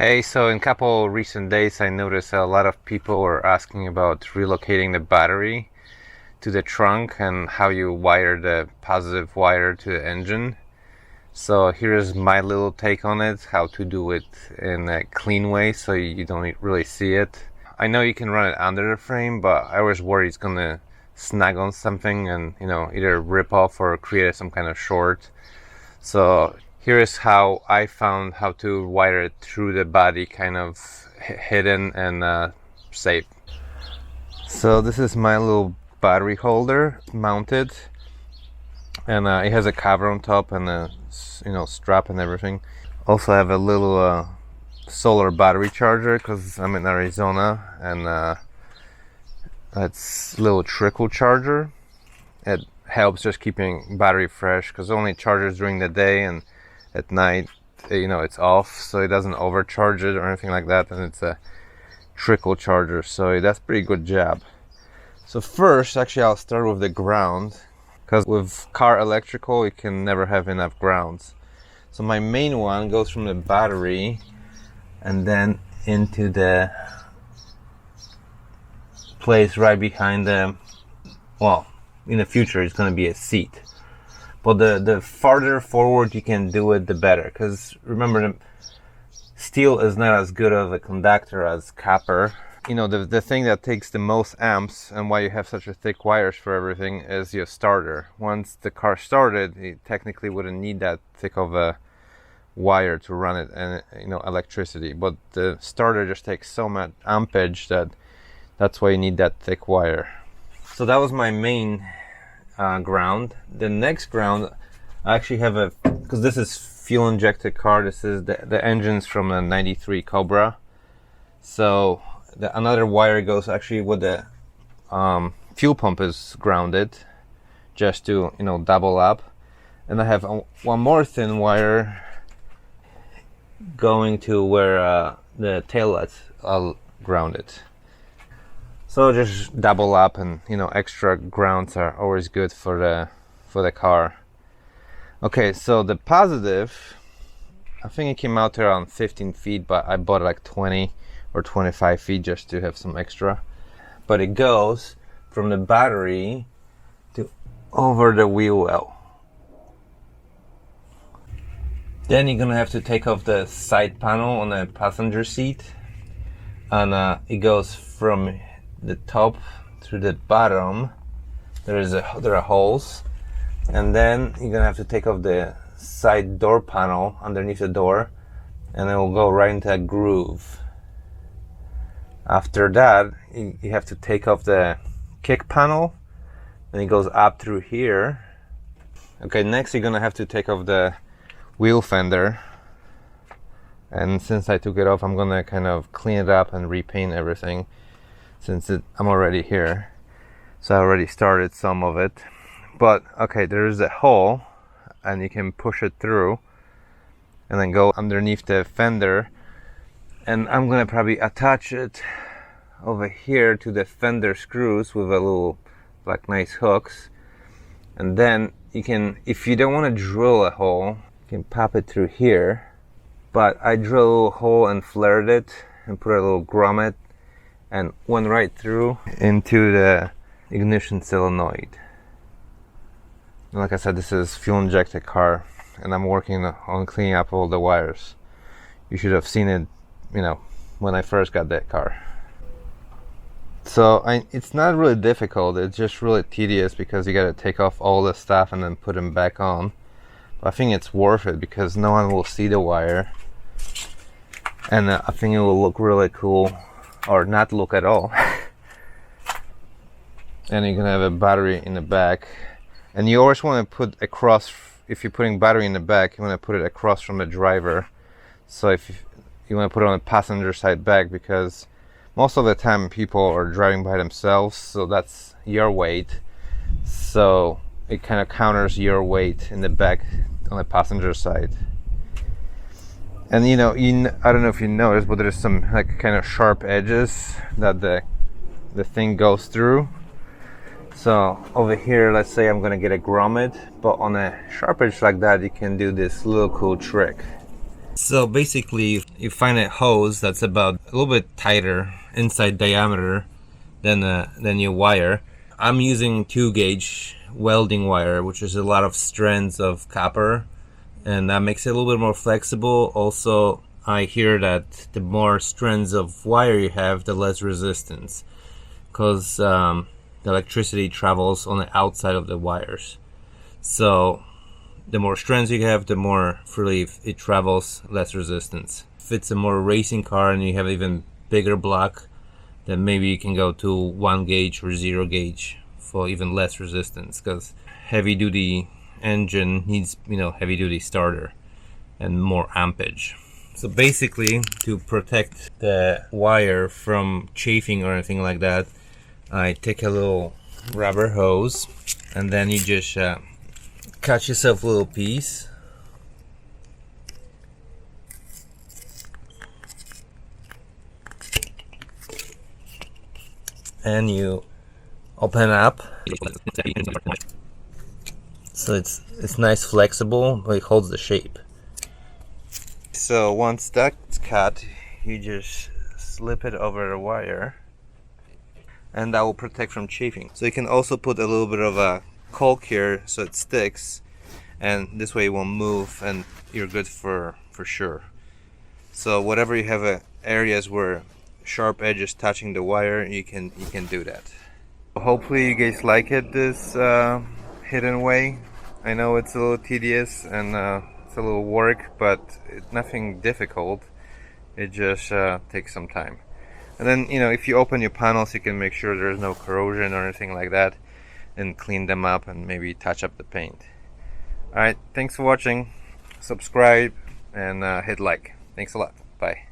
Hey, so in a couple recent days I noticed a lot of people were asking about relocating the battery to the trunk and how you wire the positive wire to the engine. So here's my little take on it, how to do it in a clean way so you don't really see it. I know you can run it under the frame, but I was worried it's gonna snag on something and either rip off or create some kind of short. So here is how I found how to wire it through the body, kind of hidden and safe. So this is my little battery holder mounted, and it has a cover on top and a strap and everything. Also I have a little solar battery charger because I'm in Arizona, and it's a little trickle charger. It helps just keeping battery fresh because it only charges during the day, and at night it's off, so it doesn't overcharge it or anything like that. And it's a trickle charger, so that's pretty good job. So first, actually, I'll start with the ground, because with car electrical you can never have enough grounds. So my main one goes from the battery and then into the place right behind the, well, in the future it's going to be a seat. But the farther forward you can do it, the better. Because remember, the steel is not as good of a conductor as copper. The thing that takes the most amps and why you have such a thick wires for everything is your starter. Once the car started, you technically wouldn't need that thick of a wire to run it and electricity. But the starter just takes so much ampage that's why you need that thick wire. So that was my main ground. The next ground, I actually have because this is fuel injected car. This is the engines from a 93 Cobra. So another wire goes actually with the fuel pump is grounded, just to double up. And I have one more thin wire going to where the taillights are grounded. So just double up, and extra grounds are always good for the car. Okay, so the positive, I think it came out around 15 feet, but I bought like 20 or 25 feet just to have some extra. But it goes from the battery to over the wheel well. Then you're gonna have to take off the side panel on the passenger seat, and it goes from the top through the bottom. There are holes, and then you're gonna have to take off the side door panel underneath the door, and it will go right into a groove. After that, you have to take off the kick panel, and it goes up through here. Okay, next you're gonna have to take off the wheel fender, and since I took it off, I'm gonna kind of clean it up and repaint everything, since I'm already here. So I already started some of it. But okay, there is a hole and you can push it through and then go underneath the fender, and I'm gonna probably attach it over here to the fender screws with a little like nice hooks. And then you can, if you don't want to drill a hole, you can pop it through here. But I drilled a hole and flared it and put a little grommet and went right through into the ignition solenoid. And like I said, this is fuel injected car, and I'm working on cleaning up all the wires. You should have seen it, when I first got that car. So it's not really difficult, it's just really tedious because you got to take off all the stuff and then put them back on. But I think it's worth it because no one will see the wire, and I think it will look really cool, or not look at all. And you're gonna have a battery in the back, and you always want to put across, if you're putting battery in the back, you want to put it across from the driver. So if you want to put it on the passenger side back, because most of the time people are driving by themselves, so that's your weight, so it kind of counters your weight in the back on the passenger side. And I don't know if you noticed, but there's some like kind of sharp edges that the thing goes through. So over here, let's say I'm gonna get a grommet, but on a sharp edge like that, you can do this little cool trick. So basically, you find a hose that's about a little bit tighter inside diameter than your wire. I'm using 2-gauge welding wire, which is a lot of strands of copper, and that makes it a little bit more flexible. Also, I hear that the more strands of wire you have, the less resistance, because the electricity travels on the outside of the wires. So the more strands you have, the more freely it travels, less resistance. If it's a more racing car and you have even bigger block, then maybe you can go to 1-gauge or 0-gauge for even less resistance, because heavy duty engine needs, heavy duty starter and more ampage. So basically, to protect the wire from chafing or anything like that, I take a little rubber hose and then you just cut yourself a little piece, and you open up, so it's nice, flexible, but it holds the shape. So once that's cut, you just slip it over the wire, and that will protect from chafing. So you can also put a little bit of a caulk here so it sticks, and this way it won't move and you're good for sure. So whatever you have areas where sharp edges touching the wire, you can do that. Hopefully you guys like it, this hidden way. I know it's a little tedious and it's a little work, but it's nothing difficult. It just takes some time. And then, if you open your panels, you can make sure there's no corrosion or anything like that, and clean them up and maybe touch up the paint. Alright, thanks for watching. Subscribe and hit like. Thanks a lot. Bye.